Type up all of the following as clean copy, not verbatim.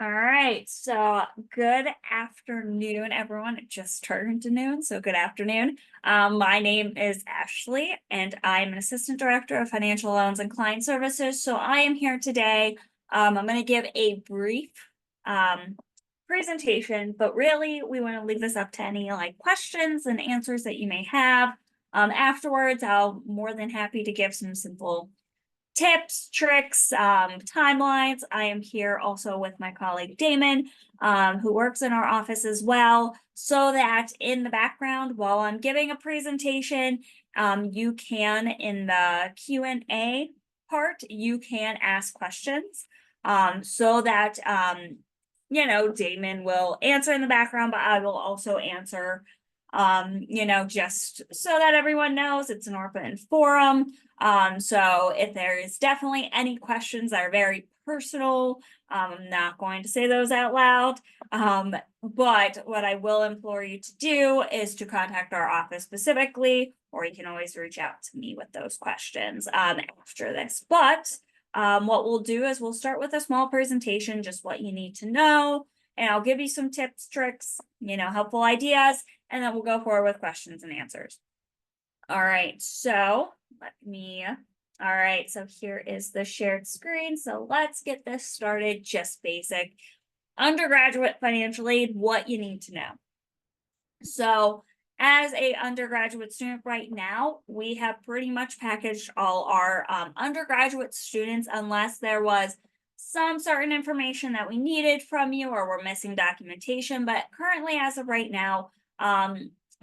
All right, so good afternoon, everyone. It just turned to noon, so good afternoon. My name is Ashley, and I'm an assistant director of financial loans and client services. So I am here today. I'm going to give a brief um, presentation, but really, we want to leave this up to any like questions and answers that you may have. Afterwards, I'll more than happy to give some simple tips, tricks, timelines. I am here also with my colleague Damon, who works in our office as well, so that in the background, while I'm giving a presentation, you can, in the Q&A part, you can ask questions, so that, Damon will answer in the background, but I will also answer, just so that everyone knows it's an open forum. So if there is definitely any questions that are very personal, I'm not going to say those out loud. But what I will implore you to do is to contact our office specifically, or you can always reach out to me with those questions after this. But what we'll do is we'll start with a small presentation, just what you need to know, and I'll give you some tips, tricks, helpful ideas, and then we'll go forward with questions and answers. All right, so all right, so here is the shared screen. So let's get this started, just basic. Undergraduate financial aid, what you need to know. So as a undergraduate student right now, we have pretty much packaged all our undergraduate students, unless there was some certain information that we needed from you or we're missing documentation. But currently, as of right now,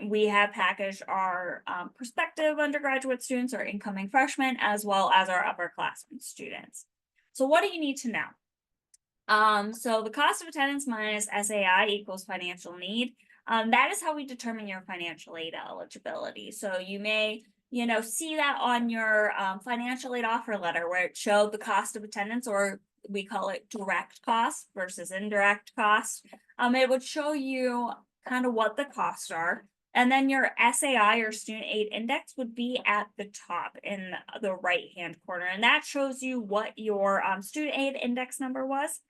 we have packaged our prospective undergraduate students or incoming freshmen, as well as our upperclassmen students. So what do you need to know? So the cost of attendance minus SAI equals financial need. That is how we determine your financial aid eligibility. So you may, see that on your financial aid offer letter where it showed the cost of attendance, or we call it direct cost versus indirect cost. It would show you kind of what the costs are. And then your SAI or student aid index would be at the top in the right-hand corner. And that shows you what your student aid index number was.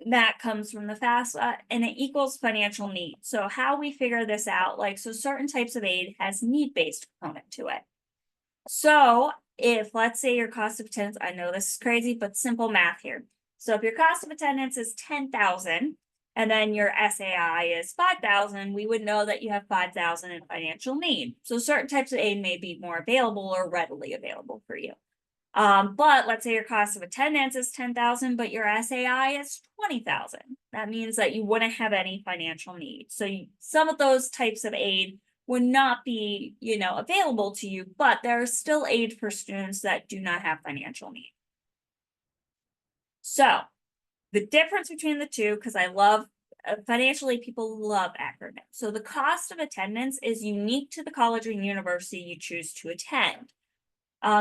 That comes from the FAFSA, and it equals financial need. So how we figure this out, so certain types of aid has need-based component to it. So if, let's say, your cost of attendance, I know this is crazy, but simple math here. So if your cost of attendance is $10,000 and then your SAI is $5,000, we would know that you have $5,000 in financial need. So certain types of aid may be more available or readily available for you. But let's say your cost of attendance is $10,000, but your SAI is $20,000. That means that you wouldn't have any financial need. So some of those types of aid would not be, available to you, but there's still aid for students that do not have financial need. So the difference between the two, because I love financially, people love acronyms. So the cost of attendance is unique to the college or university you choose to attend.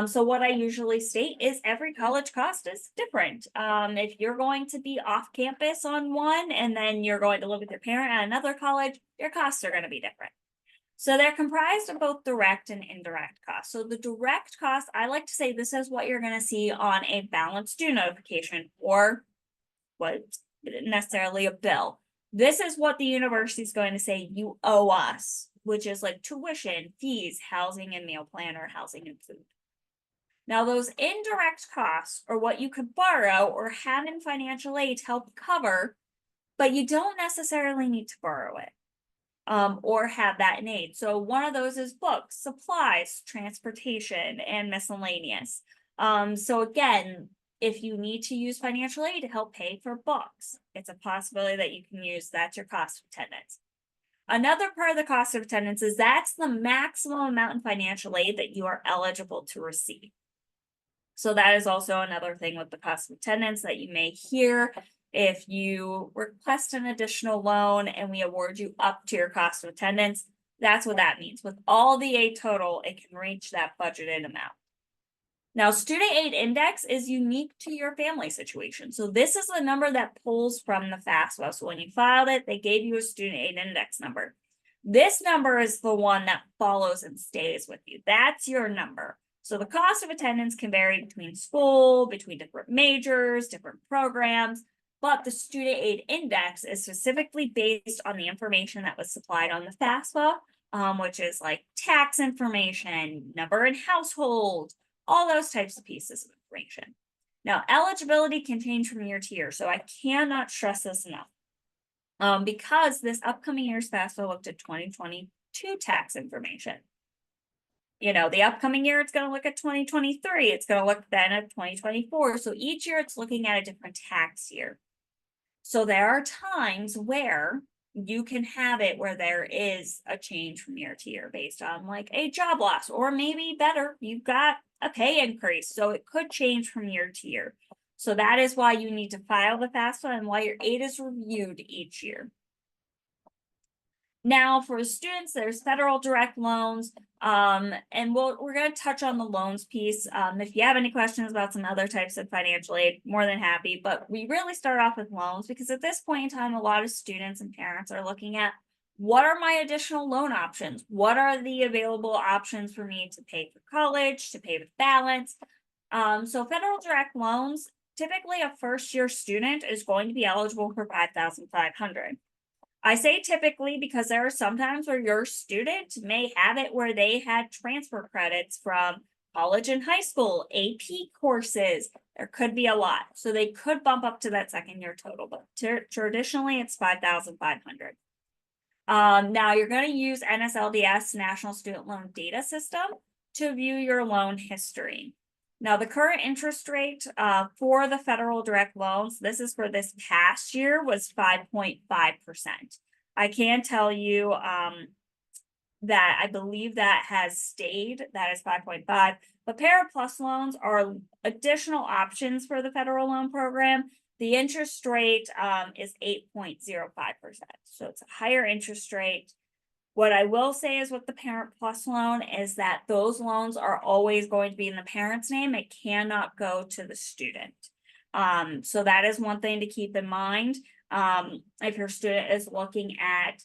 So what I usually state is every college cost is different. If you're going to be off campus on one and then you're going to live with your parent at another college, your costs are going to be different. So they're comprised of both direct and indirect costs. So the direct cost, I like to say this is what you're going to see on a balance due notification, or what necessarily a bill. This is what the university is going to say you owe us, which is like tuition, fees, housing and meal plan, or housing and food. Now, those indirect costs are what you could borrow or have in financial aid to help cover, but you don't necessarily need to borrow it or have that in aid. So one of those is books, supplies, transportation, and miscellaneous. So again, if you need to use financial aid to help pay for books, it's a possibility that you can use that's your cost of attendance. Another part of the cost of attendance is that's the maximum amount in financial aid that you are eligible to receive. So that is also another thing with the cost of attendance that you may hear. If you request an additional loan and we award you up to your cost of attendance, that's what that means. With all the aid total, it can reach that budgeted amount. Now, student aid index is unique to your family situation. So this is the number that pulls from the FAFSA. So when you filed it, they gave you a student aid index number. This number is the one that follows and stays with you. That's your number. So the cost of attendance can vary between school, between different majors, different programs. but the student aid index is specifically based on the information that was supplied on the FAFSA, which is like tax information, number in household, all those types of pieces of information. Now, eligibility can change from year to year, so I cannot stress this enough. Because this upcoming year's FAFSA looked at 2022 tax information. The upcoming year, it's going to look at 2023. It's going to look then at 2024. So each year it's looking at a different tax year. So there are times where you can have it where there is a change from year to year based on like a job loss, or maybe better, you've got a pay increase. So it could change from year to year. So that is why you need to file the FAFSA and why your aid is reviewed each year. Now, for students, there's federal direct loans, and we're going to touch on the loans piece. If you have any questions about some other types of financial aid, more than happy. But we really start off with loans because at this point in time, a lot of students and parents are looking at what are my additional loan options? What are the available options for me to pay for college, to pay with balance? So federal direct loans, typically a first-year student is going to be eligible for $5,500. I say typically because there are some times where your student may have it where they had transfer credits from college and high school, AP courses. There could be a lot. So they could bump up to that second year total, but traditionally it's $5,500. Now you're going to use NSLDS, National Student Loan Data System, to view your loan history. Now, the current interest rate for the federal direct loans, this is for this past year, was 5.5%. I can tell you that I believe that has stayed, that is 5.5. But Parent Plus loans are additional options for the federal loan program. The interest rate is 8.05%. So it's a higher interest rate. What I will say is with the Parent Plus loan is that those loans are always going to be in the parent's name. It cannot go to the student. So that is one thing to keep in mind. If your student is looking at,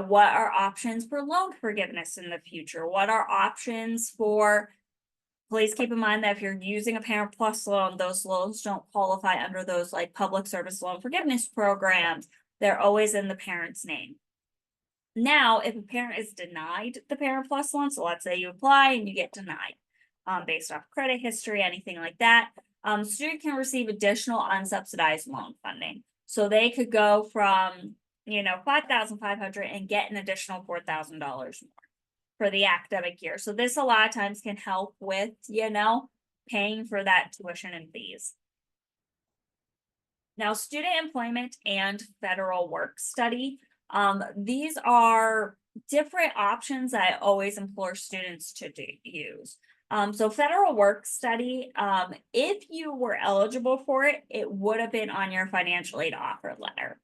what are options for loan forgiveness in the future? What are options for, please keep in mind that if you're using a Parent Plus loan, those loans don't qualify under those like public service loan forgiveness programs. They're always in the parent's name. Now, if a parent is denied the Parent Plus loan, so let's say you apply and you get denied based off credit history, anything like that, student can receive additional unsubsidized loan funding. So they could go from, $5,500 and get an additional $4,000 more for the academic year. So this a lot of times can help with, paying for that tuition and fees. Now, student employment and federal work study. These are different options that I always implore students to use. So federal work study, if you were eligible for it, it would have been on your financial aid offer letter.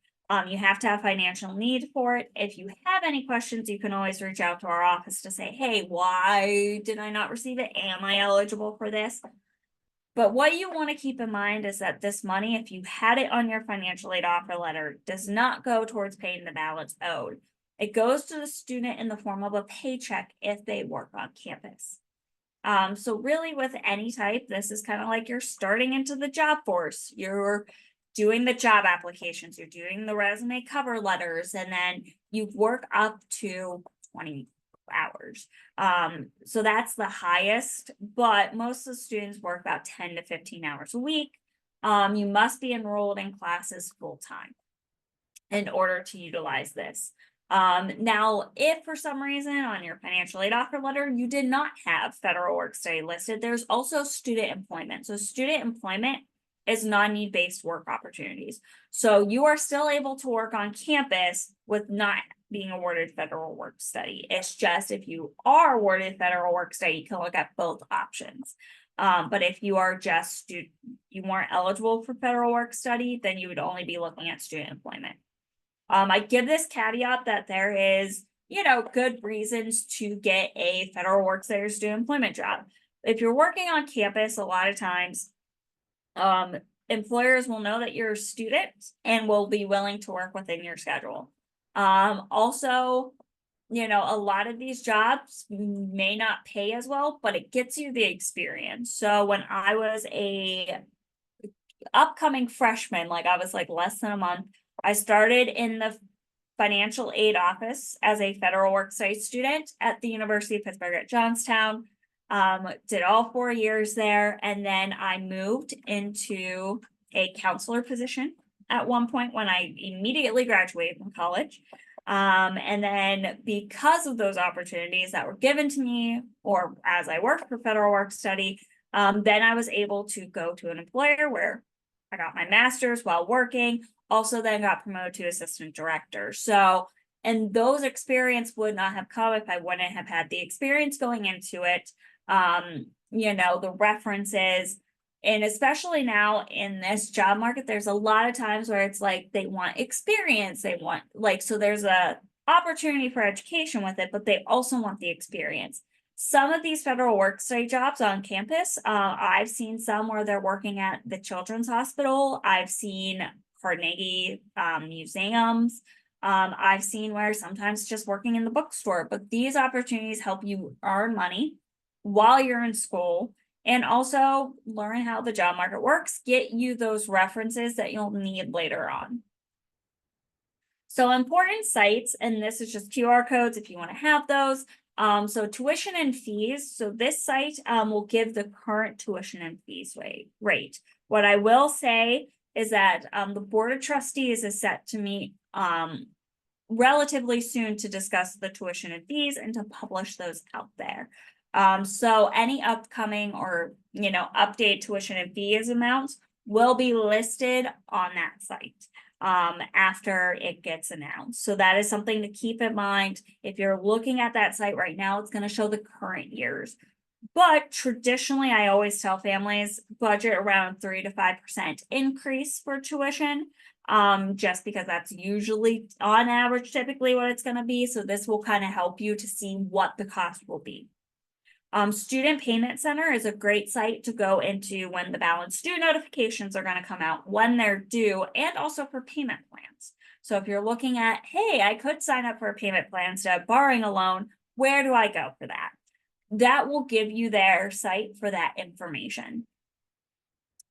You have to have financial need for it. If you have any questions, you can always reach out to our office to say, hey, why did I not receive it? Am I eligible for this? But what you want to keep in mind is that this money, if you had it on your financial aid offer letter, does not go towards paying the balance owed. It goes to the student in the form of a paycheck if they work on campus. So really with any type, this is kind of like you're starting into the job force. You're doing the job applications, you're doing the resume cover letters, and then you work up to 20 hours. So that's the highest, but most of the students work about 10 to 15 hours a week. You must be enrolled in classes full time in order to utilize this. Now, if for some reason on your financial aid offer letter, you did not have federal work study listed, there's also student employment. So student employment is non-need-based work opportunities. So you are still able to work on campus with not being awarded federal work study. It's just if you are awarded federal work study, you can look at both options. But if you are just you weren't eligible for federal work study, then you would only be looking at student employment. I give this caveat that there is, good reasons to get a federal work study or student employment job. If you're working on campus, a lot of times, employers will know that you're a student and will be willing to work within your schedule. Also, a lot of these jobs may not pay as well, but it gets you the experience. So when I was a upcoming freshman, like I was like less than a month, I started in the financial aid office as a federal worksite student at the University of Pittsburgh at Johnstown. Did all 4 years there, and then I moved into a counselor position at one point when I immediately graduated from college. And then because of those opportunities that were given to me, or as I worked for federal work study, then I was able to go to an employer where I got my master's while working, also then got promoted to assistant director. So, and those experience would not have come if I wouldn't have had the experience going into it. The references, and especially now in this job market, there's a lot of times where it's like they want experience, they want so there's a opportunity for education with it, but they also want the experience. Some of these federal work study jobs on campus, I've seen some where they're working at the Children's Hospital. I've seen Carnegie museums. I've seen where sometimes just working in the bookstore, but these opportunities help you earn money while you're in school and also learn how the job market works, get you those references that you'll need later on. So important sites, and this is just QR codes if you want to have those. So tuition and fees. So this site will give the current tuition and fees rate. What I will say is that the Board of Trustees is set to meet relatively soon to discuss the tuition and fees and to publish those out there. So any upcoming or update tuition and fees amounts will be listed on that site after it gets announced. So that is something to keep in mind. If you're looking at that site right now, it's going to show the current years. But traditionally, I always tell families budget around 3 to 5% increase for tuition, just because that's usually on average, typically what it's going to be. So this will kind of help you to see what the cost will be. Student Payment Center is a great site to go into when the balance due notifications are going to come out, when they're due, and also for payment plans. So if you're looking at, hey, I could sign up for a payment plan instead of borrowing a loan, where do I go for that? That will give you their site for that information.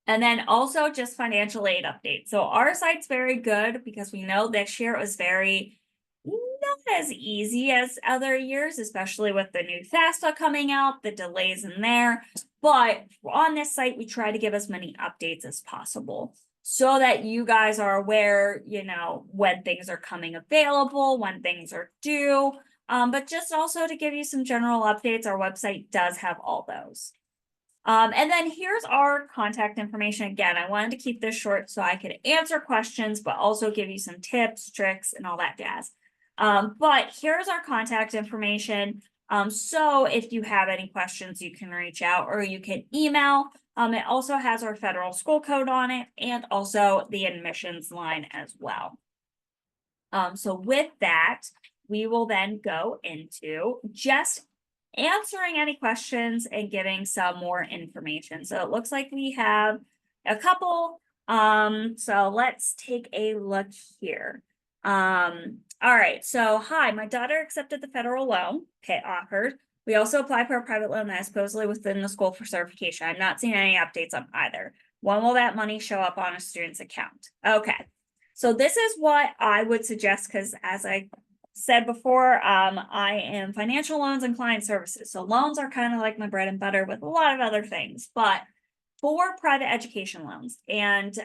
And then also just financial aid updates. So our site's very good because we know this year it was very not as easy as other years, especially with the new FAFSA coming out, the delays in there. But on this site, we try to give as many updates as possible so that you guys are aware, when things are coming available, when things are due, but just also to give you some general updates. Our website does have all those. And then here's our contact information. Again, I wanted to keep this short so I could answer questions, but also give you some tips, tricks, and all that jazz. But here's our contact information. So if you have any questions, you can reach out or you can email. It also has our federal school code on it and also the admissions line as well. So with that, we will then go into just answering any questions and giving some more information. So it looks like we have a couple. So let's take a look here. All right, so hi, my daughter accepted the federal loan Pitt offered. We also applied for a private loan that is supposedly within the school for certification. I'm not seeing any updates on either. When will that money show up on a student's account? Okay, so this is what I would suggest, because as I said before, I am financial loans and client services. So loans are kind of like my bread and butter with a lot of other things, but for private education loans and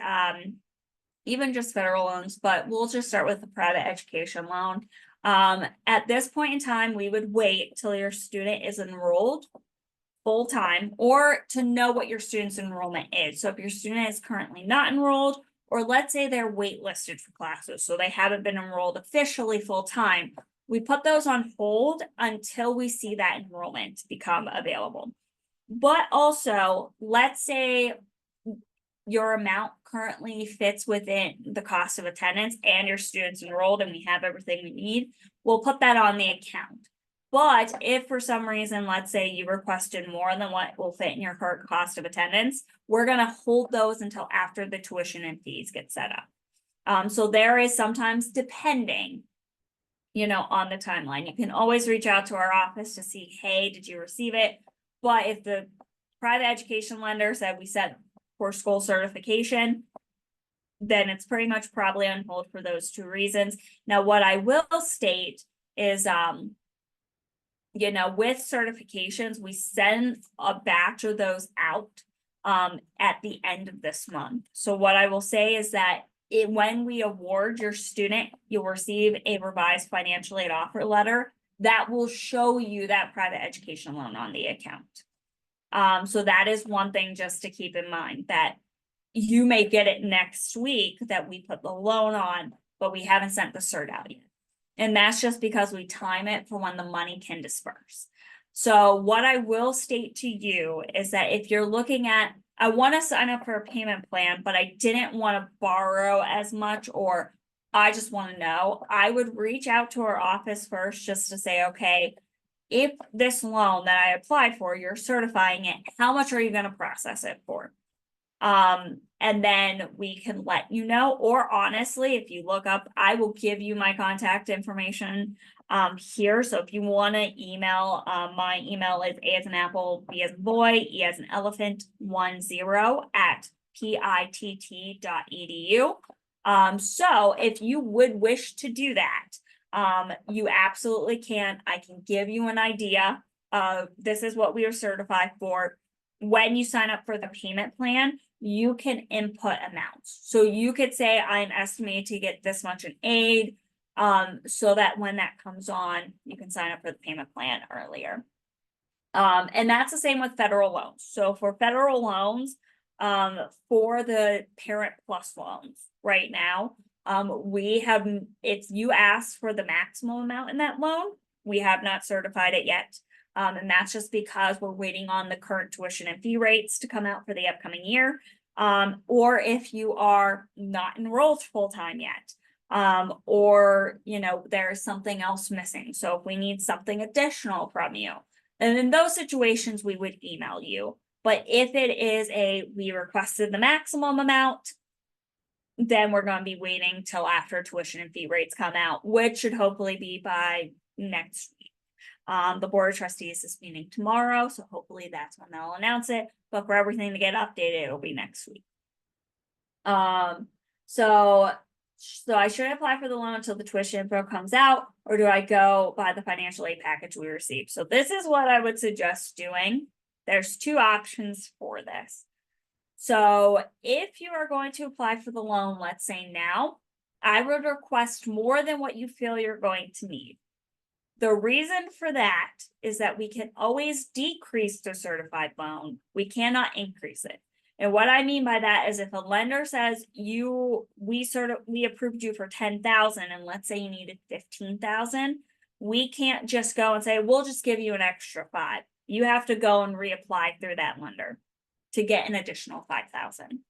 even just federal loans, but we'll just start with the private education loan. At this point in time, we would wait till your student is enrolled full-time or to know what your student's enrollment is. So if your student is currently not enrolled, or let's say they're waitlisted for classes, so they haven't been enrolled officially full-time, we put those on hold until we see that enrollment become available. But also, let's say your amount currently fits within the cost of attendance and your student's enrolled and we have everything we need, we'll put that on the account. But if for some reason, let's say you requested more than what will fit in your current cost of attendance, we're going to hold those until after the tuition and fees get set up. So there is sometimes depending, on the timeline. You can always reach out to our office to see, hey, did you receive it? But if the private education lender said we set for school certification, then it's pretty much probably on hold for those two reasons. Now, what I will state is, with certifications, we send a batch of those out at the end of this month. So what I will say is that when we award your student, you'll receive a revised financial aid offer letter that will show you that private education loan on the account. So that is one thing just to keep in mind, that you may get it next week that we put the loan on, but we haven't sent the cert out yet. And that's just because we time it for when the money can disperse. So what I will state to you is that if you're looking at, I want to sign up for a payment plan, but I didn't want to borrow as much, or I just want to know, I would reach out to our office first just to say, okay, if this loan that I applied for, you're certifying it, how much are you going to process it for? And then we can let you know, or honestly, if you look up, I will give you my contact information here. So if you want to email, my email is A as an apple, B as a boy, E as an elephant, 10@pitt.edu. So if you would wish to do that, you absolutely can. I can give you an idea of this is what we are certified for. When you sign up for the payment plan, you can input amounts. So you could say, I'm estimated to get this much in aid, so that when that comes on, you can sign up for the payment plan earlier. And that's the same with federal loans. So for federal loans, for the Parent Plus loans right now, you asked for the maximum amount in that loan. We have not certified it yet. And that's just because we're waiting on the current tuition and fee rates to come out for the upcoming year. Or if you are not enrolled full-time yet, or, there's something else missing. So if we need something additional from you, and in those situations, we would email you. But if it is we requested the maximum amount, then we're going to be waiting till after tuition and fee rates come out, which should hopefully be by next week. The Board of Trustees is meeting tomorrow, so hopefully that's when they'll announce it. But for everything to get updated, it'll be next week. So I should apply for the loan until the tuition info comes out, or do I go by the financial aid package we received? So this is what I would suggest doing. There's two options for this. So if you are going to apply for the loan, let's say now, I would request more than what you feel you're going to need. The reason for that is that we can always decrease the certified loan. We cannot increase it. And what I mean by that is if a lender says we approved you for 10,000 and let's say you needed 15,000, we can't just go and say, we'll just give you an extra 5. You have to go and reapply through that lender to get an additional 5,000.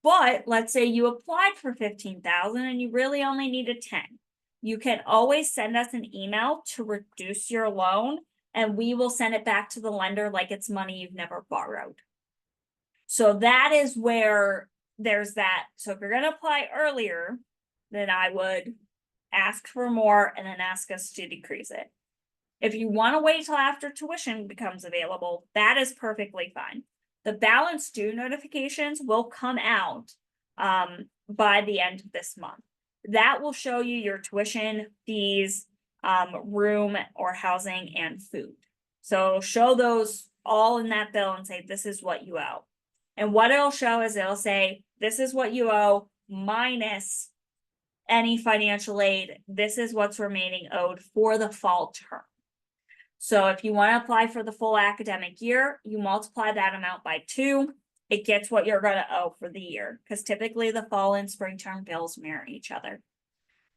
But let's say you applied for 15,000 and you really only needed 10. You can always send us an email to reduce your loan, and we will send it back to the lender like it's money you've never borrowed. So that is where there's that. So if you're going to apply earlier, then I would ask for more and then ask us to decrease it. If you want to wait till after tuition becomes available, that is perfectly fine. The balance due notifications will come out by the end of this month. That will show you your tuition, fees, room or housing, and food. So show those all in that bill and say, this is what you owe. And what it'll show is it'll say, this is what you owe minus any financial aid. This is what's remaining owed for the fall term. So if you want to apply for the full academic year, you multiply that amount by 2. It gets what you're going to owe for the year, because typically the fall and spring term bills mirror each other.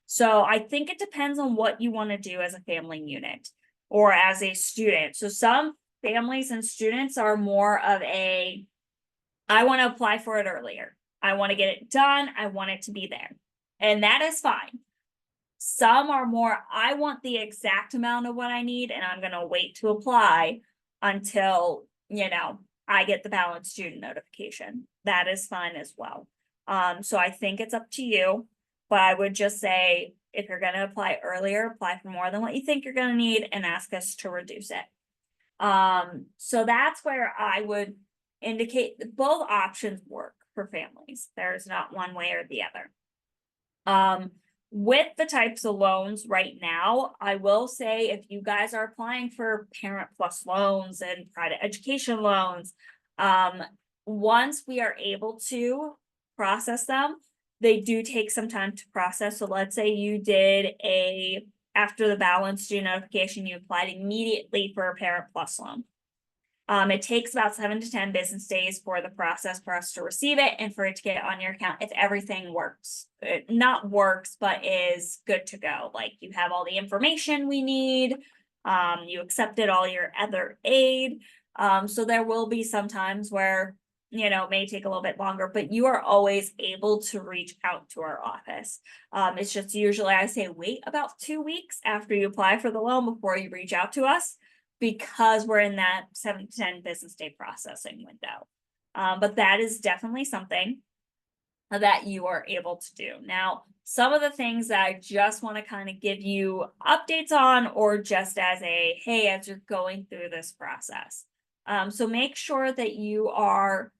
So I think it depends on what you want to do as a family unit or as a student. So some families and students are more of I want to apply for it earlier. I want to get it done. I want it to be there. And that is fine. Some are more, I want the exact amount of what I need, and I'm going to wait to apply until, I get the balance student notification. That is fine as well. So I think it's up to you, but I would just say, if you're going to apply earlier, apply for more than what you think you're going to need and ask us to reduce it. So that's where I would indicate that both options work for families. There's not one way or the other. With the types of loans right now, I will say if you guys are applying for Parent Plus loans and private education loans, once we are able to process them, they do take some time to process. So let's say you did after the balance due notification, you applied immediately for a Parent Plus loan. It takes about 7 to 10 business days for the process for us to receive it and for it to get on your account if everything works. Not works, but is good to go. Like you have all the information we need, you accepted all your other aid. So there will be some times where, it may take a little bit longer, but you are always able to reach out to our office. It's just usually I say wait about 2 weeks after you apply for the loan before you reach out to us, because we're in that 7 to 10 business day processing window. But that is definitely something that you are able to do. Now, some of the things that I just want to kind of give you updates on, or just as as you're going through this process. So make sure that you are,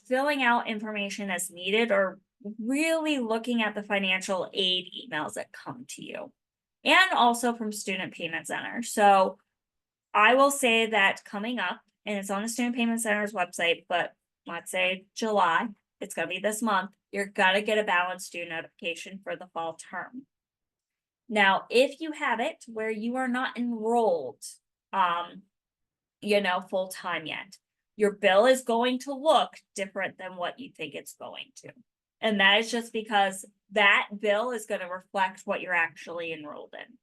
filling out information as needed, or really looking at the financial aid emails that come to you, and also from Student Payment Center. So I will say that coming up, and it's on the Student Payment Center's website, but let's say July, it's going to be this month, you're going to get a balance due notification for the fall term. Now, if you have it where you are not enrolled, full time yet, your bill is going to look different than what you think it's going to. And that is just because that bill is going to reflect what you're actually enrolled in.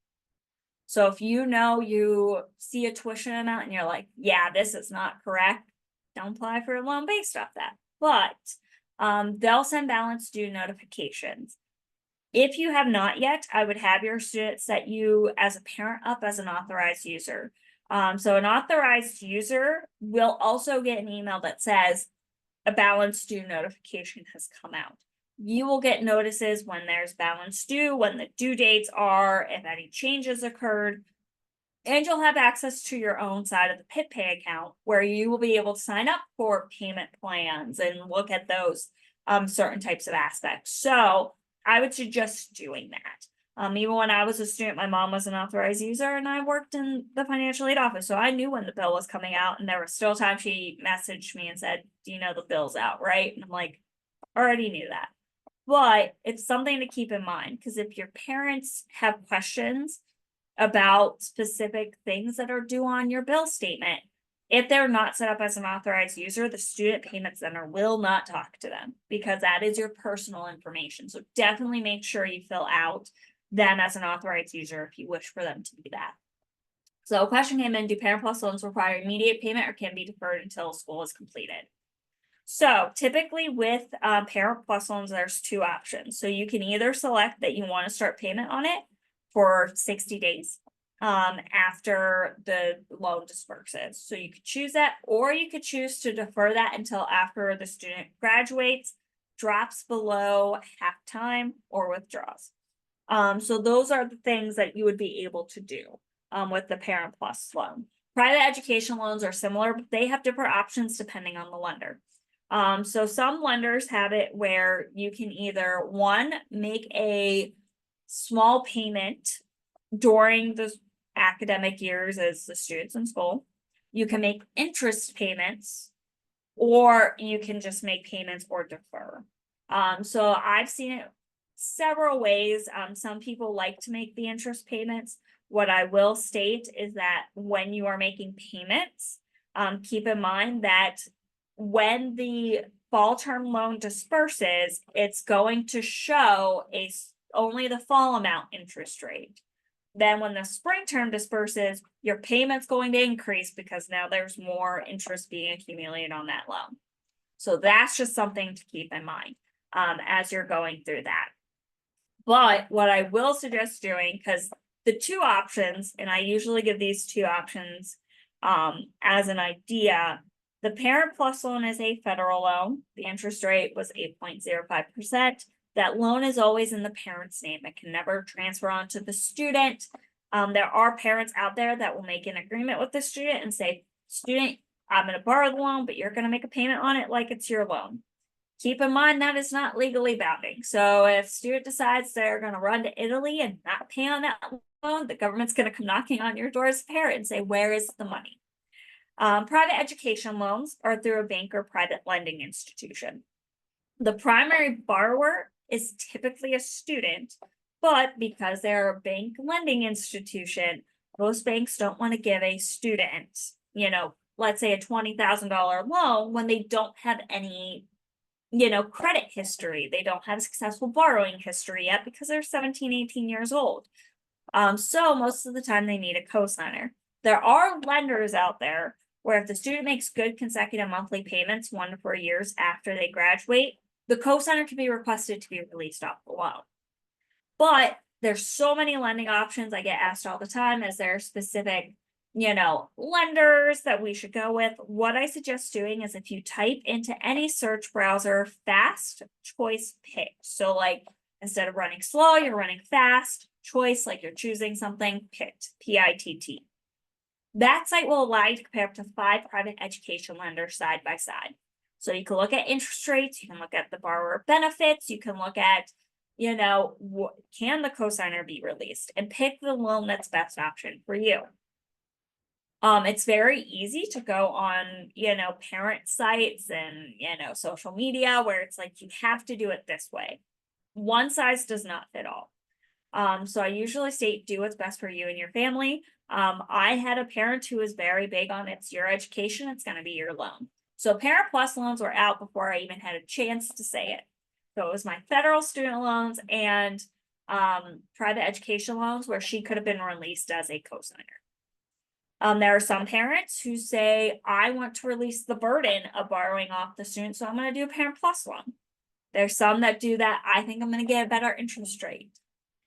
So if you see a tuition amount and you're like, yeah, this is not correct, don't apply for a loan based off that. But they'll send balance due notifications. If you have not yet, I would have your student set you as a parent up as an authorized user. So an authorized user will also get an email that says a balance due notification has come out. You will get notices when there's balance due, when the due dates are, if any changes occurred, and you'll have access to your own side of the Pitt Pay account where you will be able to sign up for payment plans and look at those certain types of aspects. So I would suggest doing that. Even when I was a student, my mom was an authorized user and I worked in the financial aid office. So I knew when the bill was coming out, and there was still time she messaged me and said, do you know the bill's out, right? And I'm like, already knew that. But it's something to keep in mind, because if your parents have questions about specific things that are due on your bill statement, if they're not set up as an authorized user, the Student Payment Center will not talk to them, because that is your personal information. So definitely make sure you fill out them as an authorized user if you wish for them to be that. So a question came in, do Parent Plus loans require immediate payment or can be deferred until school is completed? So typically with Parent Plus loans, there's 2 options. So you can either select that you want to start payment on it for 60 days after the loan disperses. So you could choose that, or you could choose to defer that until after the student graduates, drops below half time, or withdraws. So those are the things that you would be able to do with the Parent Plus loan. Private education loans are similar, but they have different options depending on the lender. So some lenders have it where you can either, one, make a small payment during the academic years as the student's in school. You can make interest payments, or you can just make payments or defer. So I've seen it several ways. Some people like to make the interest payments. What I will state is that when you are making payments, keep in mind that when the fall term loan disperses, it's going to show only the fall amount interest rate. Then when the spring term disperses, your payment's going to increase because now there's more interest being accumulated on that loan. So that's just something to keep in mind as you're going through that. But what I will suggest doing, because the 2 options, and I usually give these 2 options as an idea, the Parent Plus loan is a federal loan. The interest rate was 8.05%. That loan is always in the parent's name. It can never transfer on to the student. There are parents out there that will make an agreement with the student and say, student, I'm gonna borrow the loan, but you're gonna make a payment on it like it's your loan. Keep in mind that is not legally bounding. So if student decides they're gonna run to Italy and not pay on that loan, the government's gonna come knocking on your door as a parent and say, where is the money? Private education loans are through a bank or private lending institution. The primary borrower is typically a student, but because they're a bank lending institution, most banks don't want to give a student, let's say a $20,000 loan when they don't have any, credit history. They don't have successful borrowing history yet because they're 17, 18 years old. So most of the time they need a cosigner. There are lenders out there where if the student makes good consecutive monthly payments 1 to 4 years after they graduate, the cosigner can be requested to be released off the loan. But there's so many lending options. I get asked all the time, is there specific, lenders that we should go with? What I suggest doing is if you type into any search browser, fast choice pick. So like instead of running slow, you're running fast, choice, like you're choosing something, Pitt, P-I-T-T. That site will allow you to compare up to 5 private education lenders side by side. So you can look at interest rates, you can look at the borrower benefits, you can look at, can the cosigner be released, and pick the loan that's best option for you. It's very easy to go on, parent sites and, social media where it's like, you have to do it this way. One size does not fit all. So I usually state, do what's best for you and your family. I had a parent who was very big on it's your education, it's going to be your loan. So Parent Plus loans were out before I even had a chance to say it. So it was my federal student loans and private education loans where she could have been released as a cosigner. There are some parents who say, I want to release the burden of borrowing off the student, so I'm going to do a Parent Plus loan. There's some that do that. I think I'm going to get a better interest rate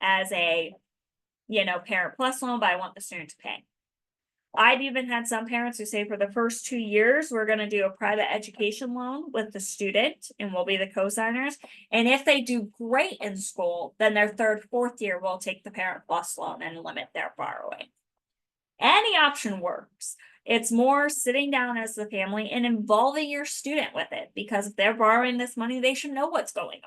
as a, Parent Plus loan, but I want the student to pay. I've even had some parents who say for the first 2 years, we're going to do a private education loan with the student and we'll be the co-signers. And if they do great in school, then their 3rd, 4th year will take the Parent Plus loan and limit their borrowing. Any option works. It's more sitting down as the family and involving your student with it, because if they're borrowing this money, they should know what's going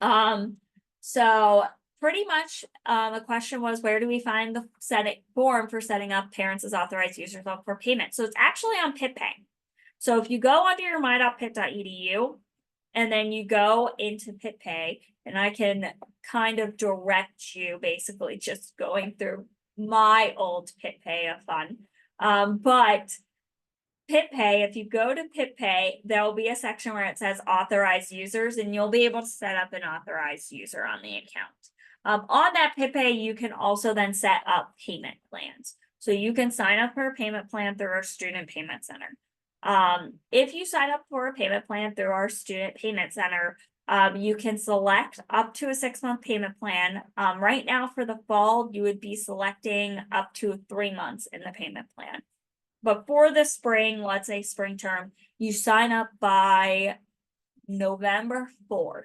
on. So pretty much the question was, where do we find the form for setting up parents as authorized users for payment? So it's actually on PittPay. So if you go onto your my.pitt.edu and then you go into PittPay, and I can kind of direct you, basically just going through my old PittPay of fun. But PittPay, if you go to PittPay, there'll be a section where it says authorized users, and you'll be able to set up an authorized user on the account. On that PittPay, you can also then set up payment plans. So you can sign up for a payment plan through our Student Payment Center. If you sign up for a payment plan through our Student Payment Center, you can select up to a 6-month payment plan. Right now for the fall, you would be selecting up to 3 months in the payment plan. But for the spring, let's say spring term, you sign up by November 4th.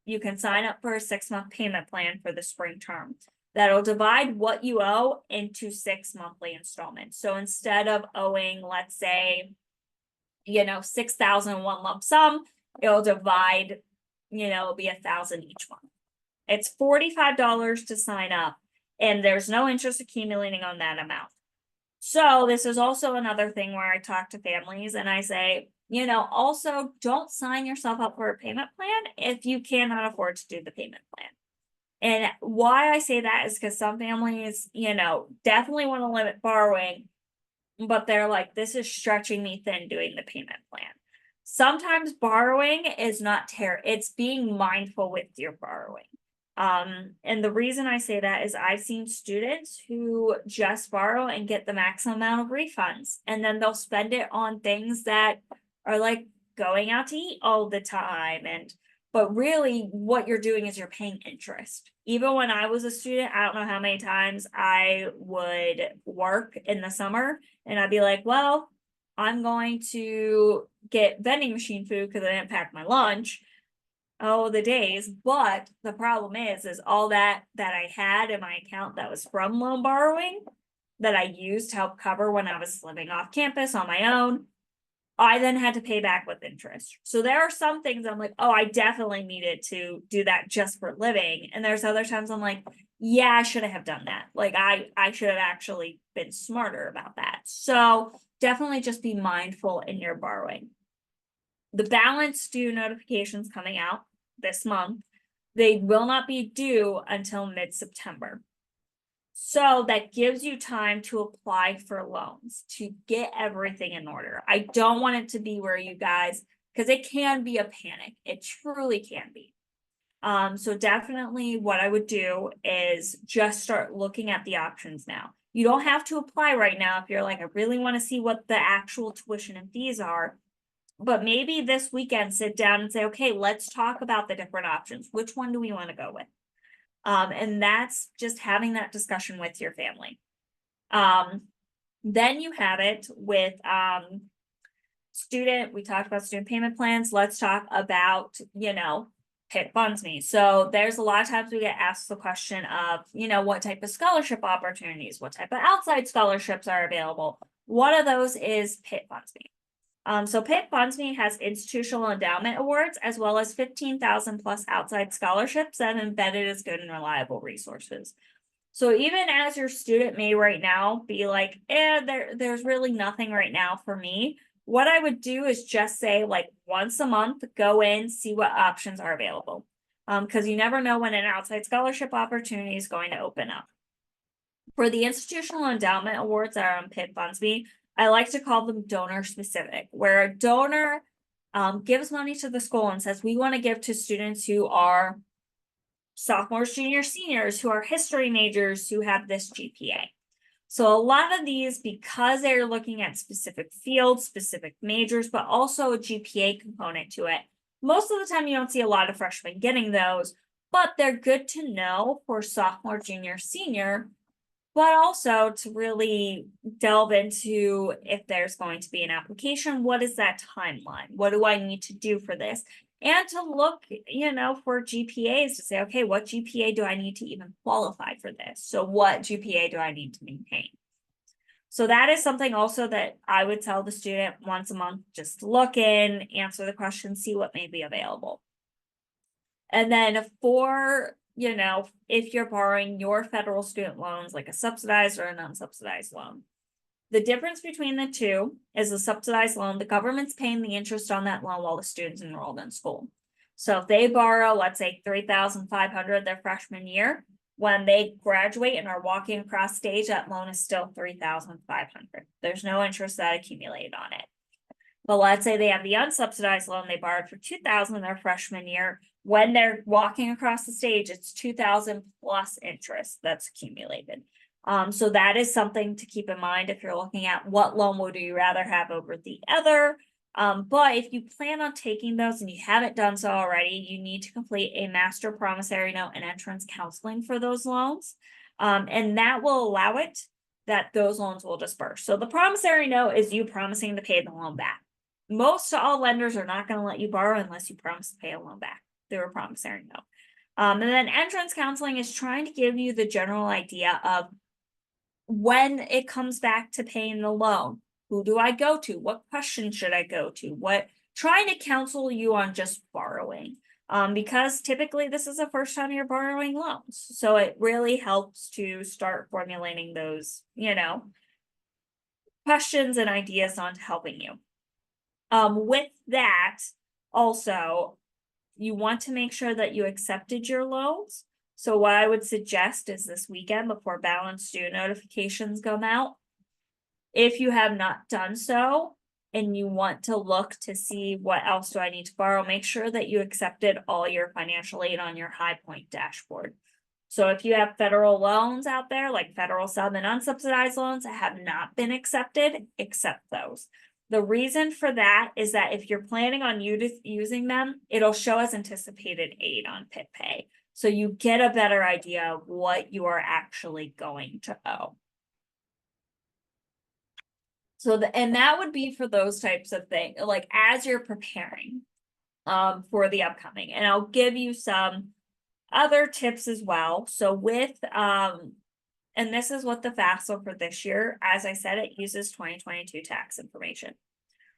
You can sign up for a 6-month payment plan for the spring term. That'll divide what you owe into 6 monthly installments. So instead of owing, let's say, $6,000 in one lump sum, it'll divide, it'll be $1,000 each month. It's $45 to sign up, and there's no interest accumulating on that amount. So this is also another thing where I talk to families and I say, also don't sign yourself up for a payment plan if you cannot afford to do the payment plan. And why I say that is because some families, definitely want to limit borrowing, but they're like, this is stretching me thin doing the payment plan. Sometimes borrowing is not it's being mindful with your borrowing. And the reason I say that is I've seen students who just borrow and get the maximum amount of refunds, and then they'll spend it on things that are like going out to eat all the time. But really what you're doing is you're paying interest. Even when I was a student, I don't know how many times I would work in the summer and I'd be like, well, I'm going to get vending machine food because I didn't pack my lunch. Oh, the days. But the problem is all that I had in my account that was from loan borrowing, that I used to help cover when I was living off campus on my own, I then had to pay back with interest. So there are some things I'm like, oh, I definitely needed to do that just for living. And there's other times I'm like, yeah, I should have done that. Like I should have actually been smarter about that. So definitely just be mindful in your borrowing. The balance due notifications coming out this month, they will not be due until mid-September. So that gives you time to apply for loans, to get everything in order. I don't want it to be where you guys, because it can be a panic. It truly can be. So definitely what I would do is just start looking at the options now. You don't have to apply right now if you're like, I really want to see what the actual tuition and fees are. But maybe this weekend, sit down and say, okay, let's talk about the different options. Which one do we want to go with? And that's just having that discussion with your family. Then you have it with we talked about student payment plans. Let's talk about, Pitt funds me. So there's a lot of times we get asked the question of, what type of scholarship opportunities, what type of outside scholarships are available. One of those is Pitt funds me. So Pitt Funds Me has institutional endowment awards as well as 15,000 plus outside scholarships that have embedded as good and reliable resources. So even as your student may right now be like, there's really nothing right now for me. What I would do is just say like once a month, go in, see what options are available. Because you never know when an outside scholarship opportunity is going to open up. For the institutional endowment awards that are on Pitt Funds Me, I like to call them donor specific, where a donor gives money to the school and says, we want to give to students who are sophomores, juniors, seniors, who are history majors, who have this GPA. So a lot of these, because they're looking at specific fields, specific majors, but also a GPA component to it, most of the time you don't see a lot of freshmen getting those, but they're good to know for sophomore, junior, senior, but also to really delve into if there's going to be an application, what is that timeline? What do I need to do for this? And to look, for GPAs to say, okay, what GPA do I need to even qualify for this? So what GPA do I need to maintain? So that is something also that I would tell the student once a month, just look in, answer the question, see what may be available. And then for, if you're borrowing your federal student loans, like a subsidized or a non-subsidized loan, the difference between the two is a subsidized loan, the government's paying the interest on that loan while the student's enrolled in school. So if they borrow, let's say $3,500 their freshman year, when they graduate and are walking across stage, that loan is still $3,500. There's no interest that accumulated on it. But let's say they have the unsubsidized loan they borrowed for $2,000 their freshman year. When they're walking across the stage, it's $2,000 plus interest that's accumulated. So that is something to keep in mind if you're looking at what loan would you rather have over the other. But if you plan on taking those and you haven't done so already, you need to complete a master promissory note and entrance counseling for those loans. And that will allow it that those loans will disperse. So the promissory note is you promising to pay the loan back. Most all lenders are not going to let you borrow unless you promise to pay a loan back through a promissory note. And then entrance counseling is trying to give you the general idea of when it comes back to paying the loan, who do I go to? What questions should I go to? Trying to counsel you on just borrowing. Because typically this is the first time you're borrowing loans. So it really helps to start formulating those, questions and ideas on helping you. With that, also, you want to make sure that you accepted your loans. So what I would suggest is this weekend before balance due notifications come out, if you have not done so and you want to look to see what else do I need to borrow, make sure that you accepted all your financial aid on your High Point dashboard. So if you have federal loans out there, like federal sub and unsubsidized loans that have not been accepted, accept those. The reason for that is that if you're planning on using them, it'll show as anticipated aid on Pitt Pay. So you get a better idea of what you are actually going to owe. So and that would be for those types of things, like as you're preparing for the upcoming. And I'll give you some other tips as well. So with And this is what the FAFSA for this year, as I said, it uses 2022 tax information.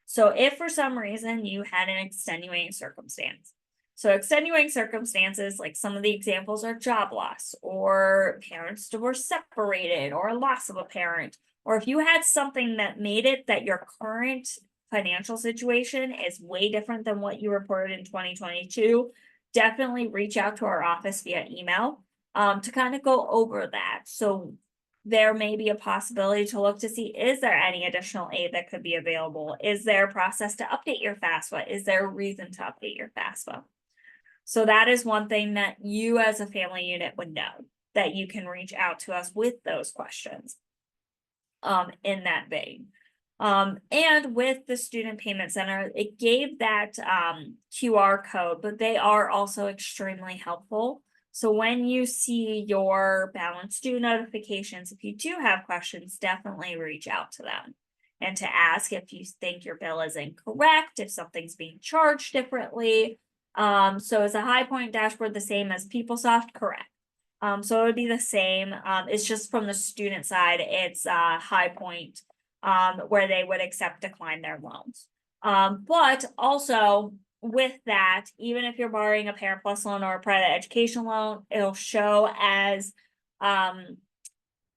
So if for some reason you had an extenuating circumstance, so extenuating circumstances, like some of the examples are job loss, or parents divorced separated, or a loss of a parent, or if you had something that made it that your current financial situation is way different than what you reported in 2022, definitely reach out to our office via email to kind of go over that. So there may be a possibility to look to see, is there any additional aid that could be available? Is there a process to update your FAFSA? Is there a reason to update your FAFSA? So that is one thing that you as a family unit would know, that you can reach out to us with those questions in that vein. And with the Student Payment Center, it gave that QR code, but they are also extremely helpful. So when you see your balance due notifications, if you do have questions, definitely reach out to them and to ask if you think your bill is incorrect, if something's being charged differently. So is a High Point dashboard the same as PeopleSoft? Correct. So it would be the same. It's just from the student side, it's High Point, where they would accept decline their loans. But also with that, even if you're borrowing a Parent Plus loan or a private education loan, it'll show as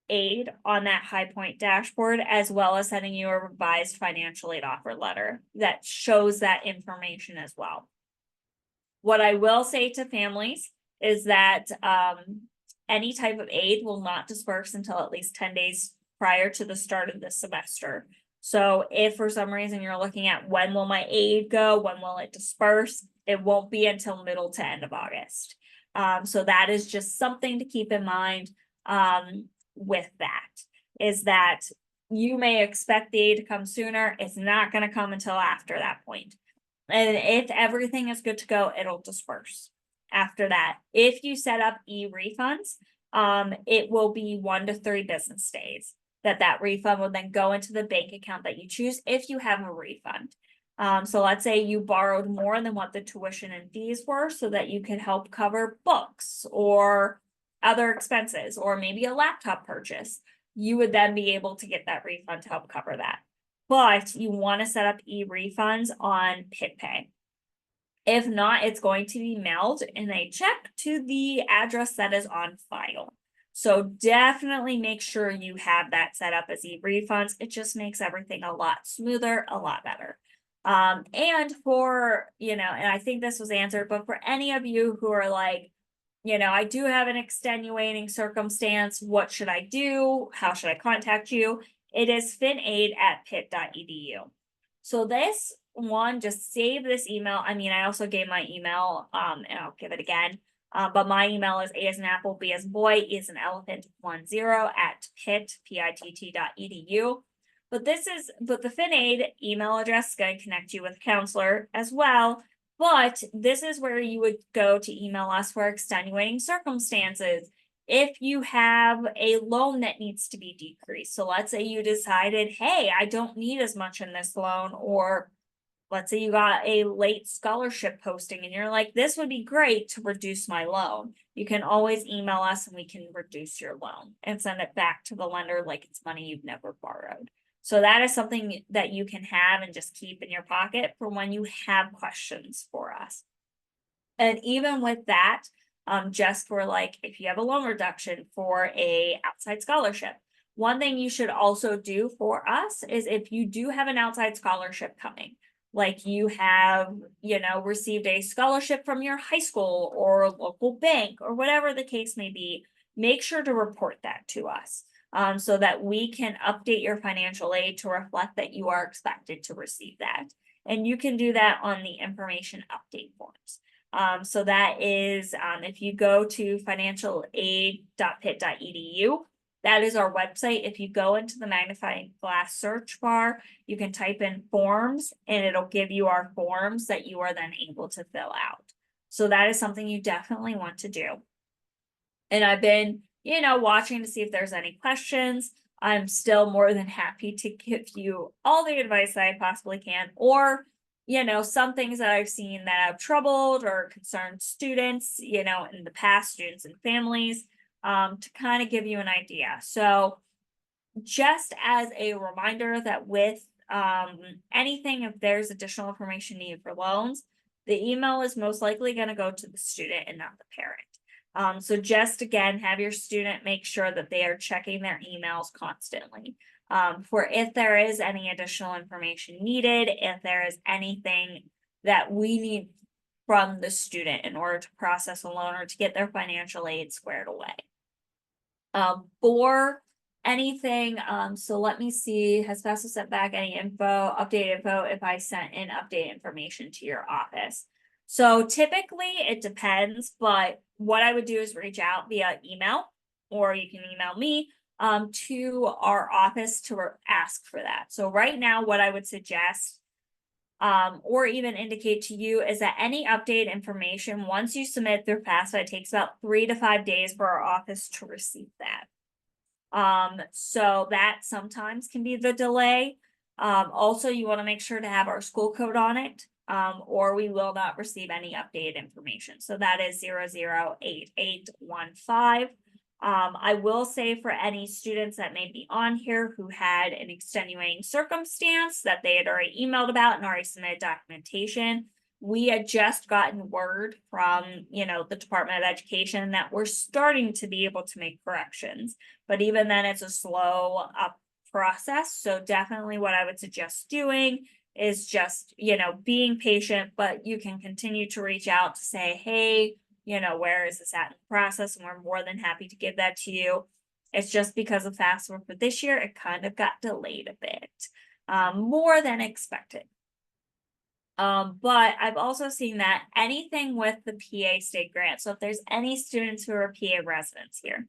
aid on that High Point dashboard, as well as sending you a revised financial aid offer letter that shows that information as well. What I will say to families is that any type of aid will not disperse until at least 10 days prior to the start of the semester. So if for some reason you're looking at when will my aid go, when will it disperse, it won't be until middle to end of August. So that is just something to keep in mind with that, is that you may expect the aid to come sooner. It's not going to come until after that point. And if everything is good to go, it'll disperse after that. If you set up e-refunds, it will be 1 to 3 business days that refund will then go into the bank account that you choose if you have a refund. So let's say you borrowed more than what the tuition and fees were so that you could help cover books or other expenses, or maybe a laptop purchase. You would then be able to get that refund to help cover that. But you want to set up e-refunds on Pitt Pay. If not, it's going to be mailed in a check to the address that is on file. So definitely make sure you have that set up as e-refunds. It just makes everything a lot smoother, a lot better. And for, and I think this was answered, but for any of you who are like, I do have an extenuating circumstance, what should I do? How should I contact you? It is finaid@pitt.edu. So this one, just save this email. I mean, I also gave my email, and I'll give it again. But my email is A as an apple, B as boy, E as an elephant, 10 at pitt.edu. But the FinAid email address is going to connect you with a counselor as well. But this is where you would go to email us for extenuating circumstances. If you have a loan that needs to be decreased, so let's say you decided, hey, I don't need as much in this loan, or let's say you got a late scholarship posting and you're like, this would be great to reduce my loan. You can always email us and we can reduce your loan and send it back to the lender like it's money you've never borrowed. So that is something that you can have and just keep in your pocket for when you have questions for us. And even with that, just for like, if you have a loan reduction for a outside scholarship, one thing you should also do for us is if you do have an outside scholarship coming, like you have, received a scholarship from your high school or local bank or whatever the case may be, make sure to report that to us. So that we can update your financial aid to reflect that you are expected to receive that. And you can do that on the information update forms. So that is, if you go to financialaid.pitt.edu, that is our website. If you go into the magnifying glass search bar, you can type in forms and it'll give you our forms that you are then able to fill out. So that is something you definitely want to do. And I've been, watching to see if there's any questions. I'm still more than happy to give you all the advice that I possibly can, or, some things that I've seen that have troubled or concerned students, in the past, students and families. to kind of give you an idea. So just as a reminder that with anything, if there's additional information needed for loans, the email is most likely going to go to the student and not the parent. So just again, have your student make sure that they are checking their emails constantly. For if there is any additional information needed, if there is anything that we need from the student in order to process a loan or to get their financial aid squared away. For anything, so let me see, has FAFSA sent back any updated info if I sent in update information to your office? So typically it depends, but what I would do is reach out via email, or you can email me to our office to ask for that. So right now, what I would suggest or even indicate to you is that any update information, once you submit through FAFSA, it takes about 3 to 5 days for our office to receive that. So that sometimes can be the delay. Also, you want to make sure to have our school code on it, or we will not receive any updated information. So that is 008815. I will say for any students that may be on here who had an extenuating circumstance that they had already emailed about and already submitted documentation, we had just gotten word from, the Department of Education that we're starting to be able to make corrections. But even then, it's a slow process. So definitely what I would suggest doing is just, being patient, but you can continue to reach out to say, hey, where is this at in the process? And we're more than happy to give that to you. It's just because of FAFSA for this year, it kind of got delayed a bit, more than expected. But I've also seen that anything with the PA state grant. So if there's any students who are PA residents here,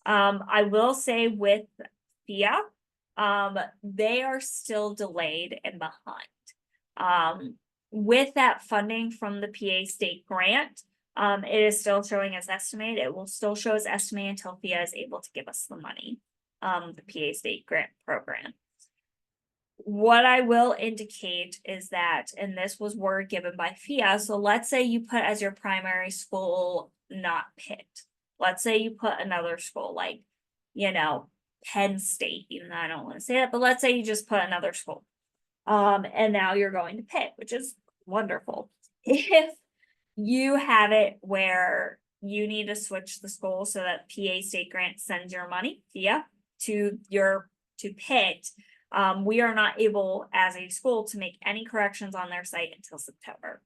I will say with FIA, they are still delayed and behind. With that funding from the PA state grant, it is still showing as estimated. It will still show as estimated until FIA is able to give us the money, the PA state grant program. What I will indicate is that, and this was word given by FIA, so let's say you put as your primary school, not Pitt. Let's say you put another school like, Penn State, even though I don't want to say that, but let's say you just put another school. And now you're going to Pitt, which is wonderful. If you have it where you need to switch the school so that PA state grant sends your money to Pitt, we are not able as a school to make any corrections on their site until September.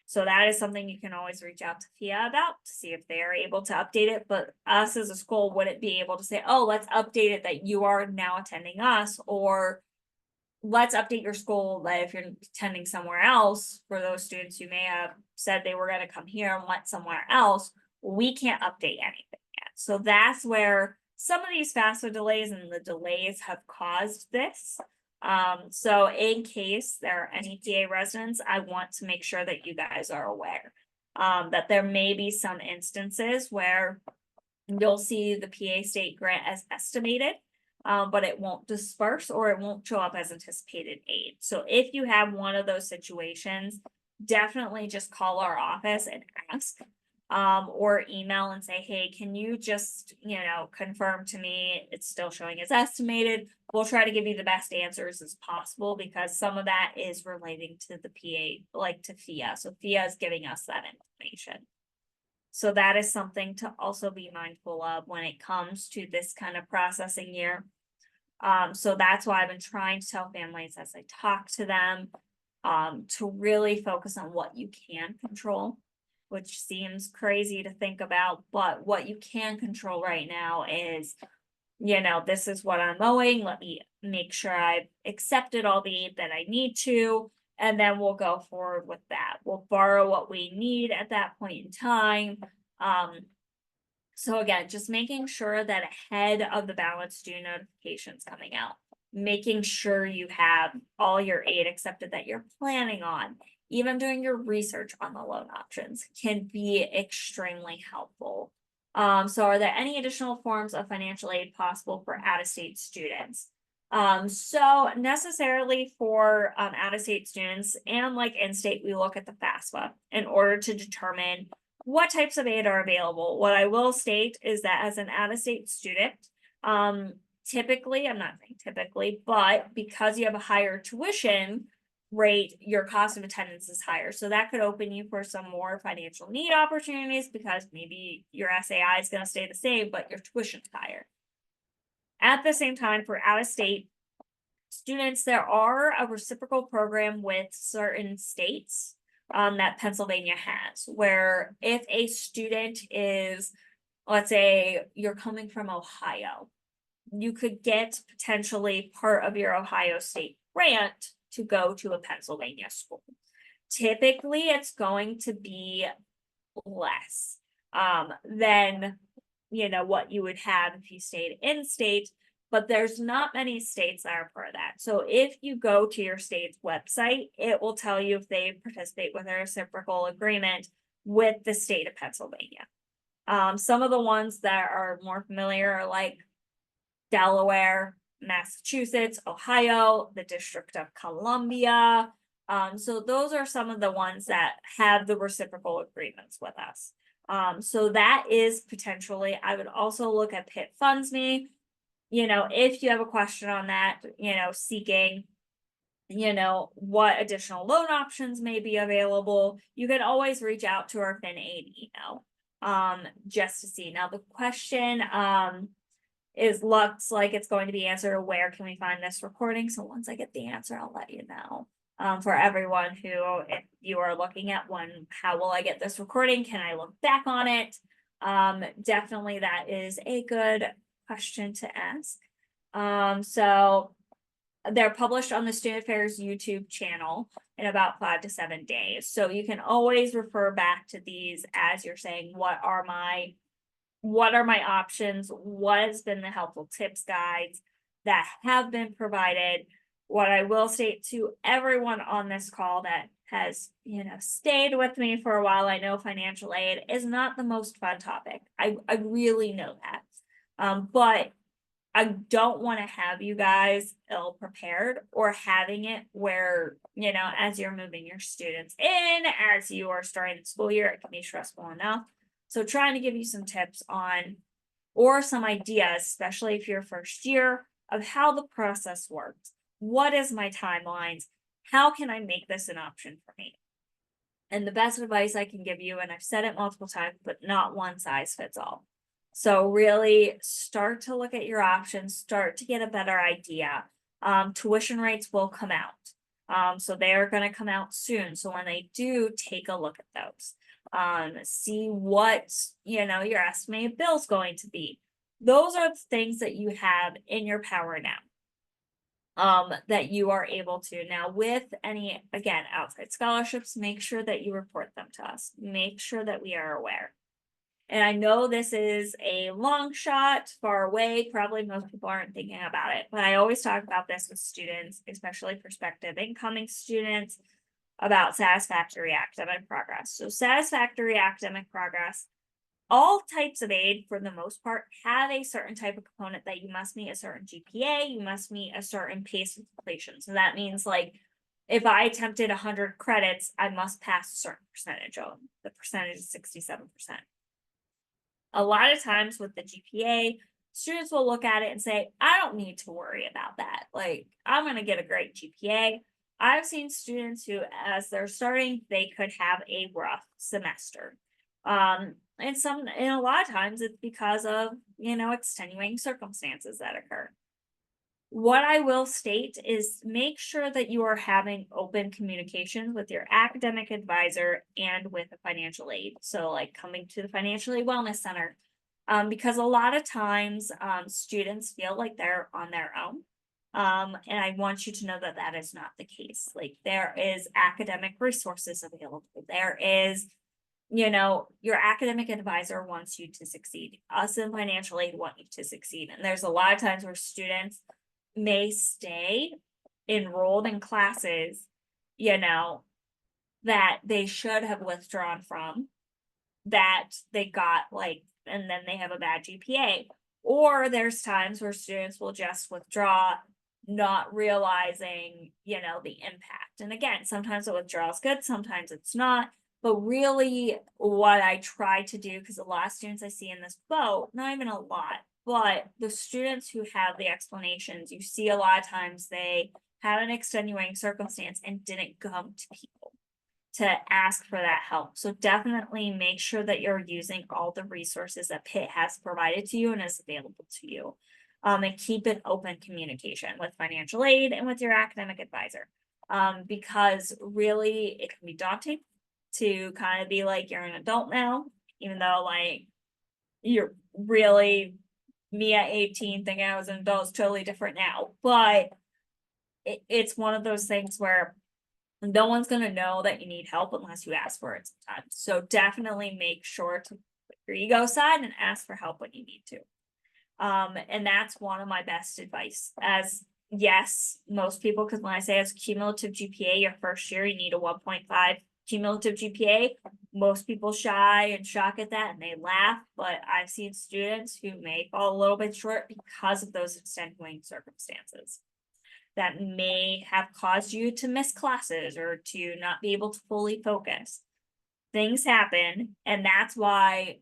So that is something you can always reach out to FIA about to see if they are able to update it. But us as a school wouldn't be able to say, oh, let's update it that you are now attending us, or let's update your school that if you're attending somewhere else, for those students who may have said they were going to come here and went somewhere else, we can't update anything yet. So that's where some of these FAFSA delays and the delays have caused this. So in case there are any PA residents, I want to make sure that you guys are aware that there may be some instances where you'll see the PA state grant as estimated, but it won't disperse or it won't show up as anticipated aid. So if you have one of those situations, definitely just call our office and ask, or email and say, hey, can you just, confirm to me it's still showing as estimated? We'll try to give you the best answers as possible because some of that is relating to the PA, like to FIA. So FIA is giving us that information. So that is something to also be mindful of when it comes to this kind of processing year. So that's why I've been trying to tell families as I talk to them, to really focus on what you can control, which seems crazy to think about, but what you can control right now is, this is what I'm owing. Let me make sure I've accepted all the aid that I need to, and then we'll go forward with that. We'll borrow what we need at that point in time. So again, just making sure that ahead of the balance due notifications coming out, making sure you have all your aid accepted that you're planning on, even doing your research on the loan options can be extremely helpful. So are there any additional forms of financial aid possible for out-of-state students? So necessarily for out-of-state students and like in-state, we look at the FAFSA in order to determine what types of aid are available. What I will state is that as an out-of-state student, typically, I'm not saying typically, but because you have a higher tuition rate, your cost of attendance is higher. So that could open you for some more financial need opportunities because maybe your SAI is going to stay the same, but your tuition's higher. At the same time, for out-of-state students, there are a reciprocal program with certain states that Pennsylvania has, where if a student is, let's say you're coming from Ohio, you could get potentially part of your Ohio State grant to go to a Pennsylvania school. Typically, it's going to be less than what you would have if you stayed in state, but there's not many states that are part of that. So if you go to your state's website, it will tell you if they participate with a reciprocal agreement with the state of Pennsylvania. Some of the ones that are more familiar are like Delaware, Massachusetts, Ohio, the District of Columbia. So those are some of the ones that have the reciprocal agreements with us. So that is potentially, I would also look at Pitt Funds Me. If you have a question on that, seeking, what additional loan options may be available, you can always reach out to our FinAid email, just to see. Now the question, looks like it's going to be answered, where can we find this recording? So once I get the answer, I'll let you know. For everyone who, if you are looking at one, how will I get this recording? Can I look back on it? Definitely that is a good question to ask. So they're published on the Student Affairs YouTube channel in about 5 to 7 days. So you can always refer back to these as you're saying, what are my options? What has been the helpful tips guides that have been provided? What I will state to everyone on this call that has, stayed with me for a while, I know financial aid is not the most fun topic. I really know that. But I don't want to have you guys ill prepared or having it where, as you're moving your students in, as you are starting the school year, it can be stressful enough. So trying to give you some tips on, or some ideas, especially if you're first year, of how the process works. What is my timelines? How can I make this an option for me? And the best advice I can give you, and I've said it multiple times, but not one size fits all. So really start to look at your options, start to get a better idea. Tuition rates will come out. So they are going to come out soon. So when they do, take a look at those. See what, your estimated bill's going to be. Those are the things that you have in your power now. That you are able to. Now, with any, again, outside scholarships, make sure that you report them to us. Make sure that we are aware. And I know this is a long shot, far away. Probably most people aren't thinking about it, but I always talk about this with students, especially prospective incoming students, about satisfactory academic progress. So satisfactory academic progress, all types of aid for the most part have a certain type of component that you must meet a certain GPA, you must meet a certain pace of completion. So that means like, if I attempted 100 credits, I must pass a certain percentage of them. The percentage is 67%. A lot of times with the GPA, students will look at it and say, I don't need to worry about that. Like, I'm going to get a great GPA. I've seen students who, as they're starting, they could have a rough semester. And a lot of times it's because of, extenuating circumstances that occur. What I will state is make sure that you are having open communications with your academic advisor and with a financial aid. So like coming to the Financial Aid Wellness Center, because a lot of times students feel like they're on their own. And I want you to know that that is not the case. Like there is academic resources available. There is, your academic advisor wants you to succeed. Us in financial aid want you to succeed. And there's a lot of times where students may stay enrolled in classes, that they should have withdrawn from, that they got and then they have a bad GPA. Or there's times where students will just withdraw, not realizing, the impact. And again, sometimes the withdrawal is good, sometimes it's not. But really what I try to do, because a lot of students I see in this boat, not even a lot, but the students who have the explanations, you see a lot of times they had an extenuating circumstance and didn't come to people to ask for that help. So definitely make sure that you're using all the resources that Pitt has provided to you and is available to you. And keep an open communication with financial aid and with your academic advisor. Because really it can be daunting to kind of be like, you're an adult now, even though like you're really me at 18 thinking I was an adult is totally different now. But it's one of those things where no one's gonna know that you need help unless you ask for it sometimes. So definitely make sure to put your ego aside and ask for help when you need to. And that's one of my best advice. As yes, most people, because when I say it's cumulative GPA, your first year you need a 1.5 cumulative GPA. Most people shy and shock at that and they laugh, but I've seen students who may fall a little bit short because of those extenuating circumstances that may have caused you to miss classes or to not be able to fully focus. Things happen, and that's why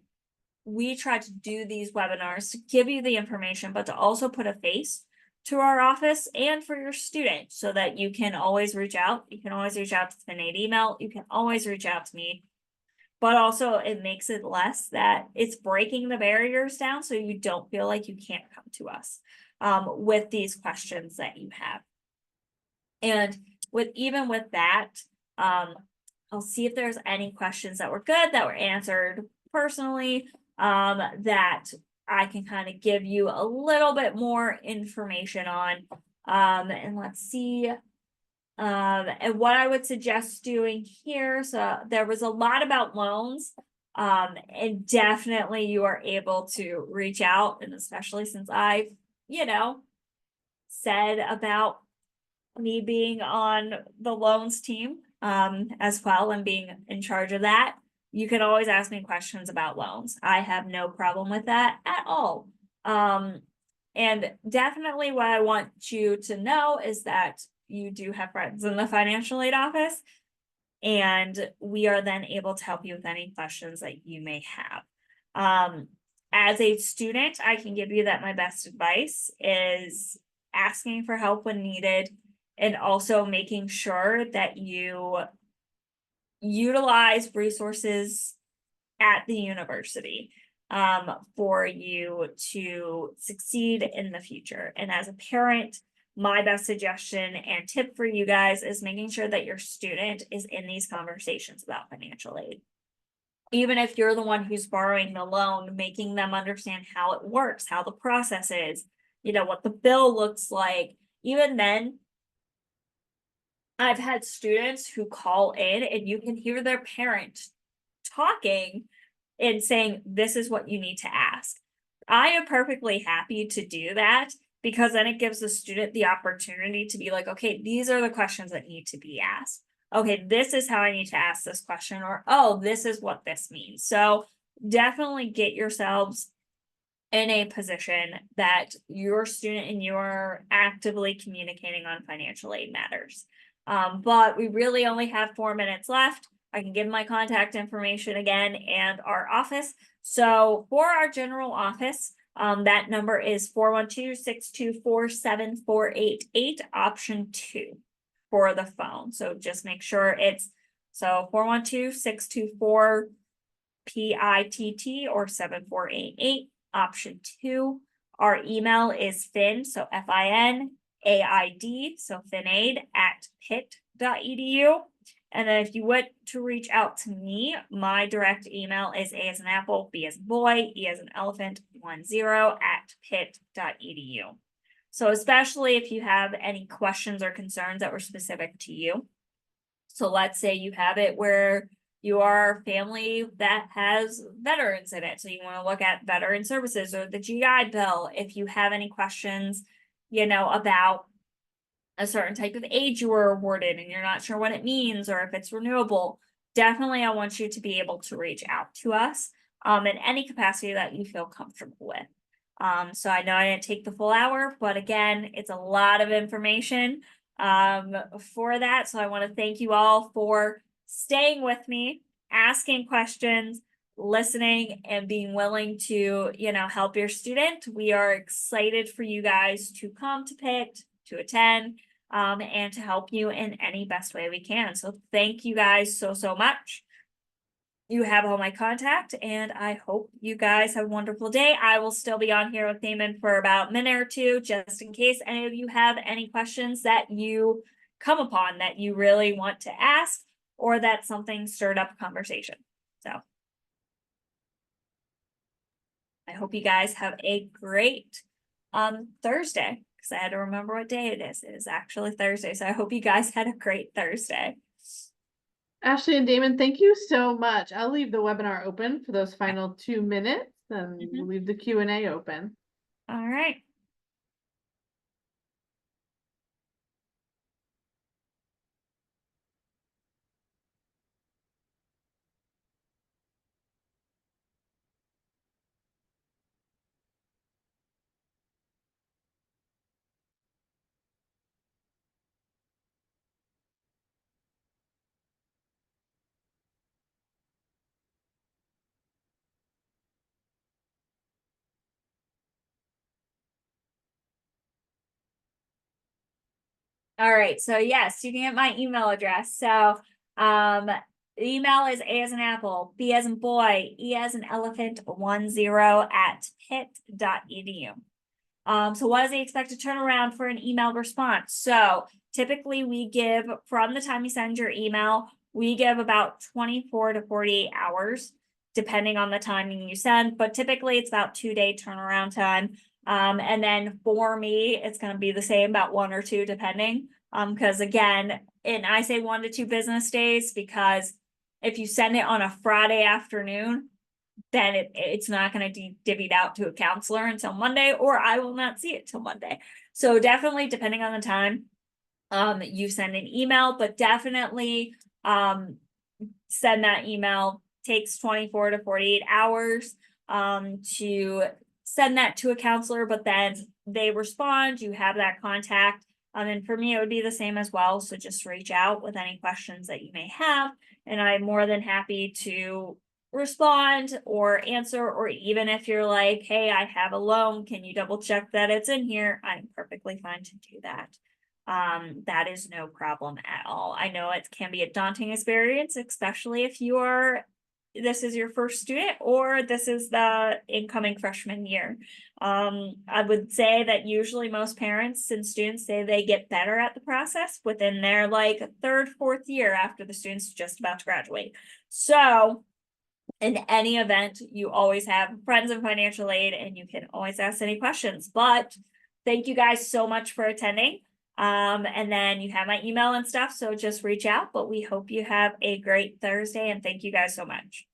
we try to do these webinars to give you the information, but to also put a face to our office and for your student so that you can always reach out. You can always reach out to the Finade email. You can always reach out to me. But also it makes it less that it's breaking the barriers down so you don't feel like you can't come to us with these questions that you have. And even with that, I'll see if there's any questions that were good that were answered personally, that I can kind of give you a little bit more information on. And let's see. And what I would suggest doing here, so there was a lot about loans. And definitely you are able to reach out, and especially since I've, said about me being on the loans team, as well, and being in charge of that, you can always ask me questions about loans. I have no problem with that at all. And definitely what I want you to know is that you do have friends in the financial aid office, and we are then able to help you with any questions that you may have. As a student, I can give you that my best advice is asking for help when needed, and also making sure that you utilize resources at the university for you to succeed in the future. And as a parent, my best suggestion and tip for you guys is making sure that your student is in these conversations about financial aid. Even if you're the one who's borrowing the loan, making them understand how it works, how the process is, what the bill looks like. Even then, I've had students who call in and you can hear their parent talking and saying, this is what you need to ask. I am perfectly happy to do that, because then it gives the student the opportunity to be like, okay, these are the questions that need to be asked. Okay, this is how I need to ask this question, or, oh, this is what this means. So definitely get yourselves in a position that your student and you are actively communicating on financial aid matters. But we really only have 4 minutes left. I can give my contact information again and our office. So for our general office, that number is 412-624-7488, option 2 for the phone. So just make sure it's 412-624-PITT or 7488, option 2. Our email is fin, so FINAID, so finaid@pitt.edu. And then if you want to reach out to me, my direct email is A as an apple, B as a boy, E as an elephant, 10@pitt.edu. So especially if you have any questions or concerns that were specific to you. So let's say you have it where you are a family that has veterans in it. So you want to look at veteran services or the GI Bill. If you have any questions, about a certain type of aid you were awarded and you're not sure what it means or if it's renewable, definitely I want you to be able to reach out to us in any capacity that you feel comfortable with. So I know I didn't take the full hour, but again, it's a lot of information for that. So I want to thank you all for staying with me asking questions, listening, and being willing to, help your student. We are excited for you guys to come to Pitt, to attend, and to help you in any best way we can. So thank you guys so, so much. You have all my contact, and I hope you guys have a wonderful day. I will still be on here with Damon for about a minute or two, just in case any of you have any questions that you come upon that you really want to ask, or that something stirred up a conversation. So I hope you guys have a great Thursday, because I had to remember what day it is. It is actually Thursday. So I hope you guys had a great Thursday. Ashley and Damon, thank you so much. I'll leave the webinar open for those final 2 minutes, and we'll leave the Q&A open. All right. All right, so yes, you can get my email address. So the email is A as an apple, B as in boy, E as an elephant, 10@pitt.edu. So what is the expected turnaround for an email response? So typically we give, from the time you send your email, we give about 24 to 48 hours, depending on the timing you send, but typically it's about 2-day turnaround time. And then for me, it's going to be the same, about 1 or 2, depending. Because again, and I say 1 to 2 business days, because if you send it on a Friday afternoon, then it's not going to be divvied out to a counselor until Monday, or I will not see it till Monday. So definitely, depending on the time you send an email, but definitely send that email. Takes 24 to 48 hours to send that to a counselor, but then they respond, you have that contact. And for me, it would be the same as well. So just reach out with any questions that you may have, and I'm more than happy to respond or answer. Or even if you're like, hey, I have a loan, can you double check that it's in here? I'm perfectly fine to do that. That is no problem at all. I know it can be a daunting experience, especially if this is your first student, or this is the incoming freshman year. I would say that usually most parents and students say they get better at the process within their third, fourth year after the student's just about to graduate. So in any event, you always have friends in financial aid, and you can always ask any questions. But thank you guys so much for attending. And then you have my email and stuff, so just reach out. But we hope you have a great Thursday, and thank you guys so much.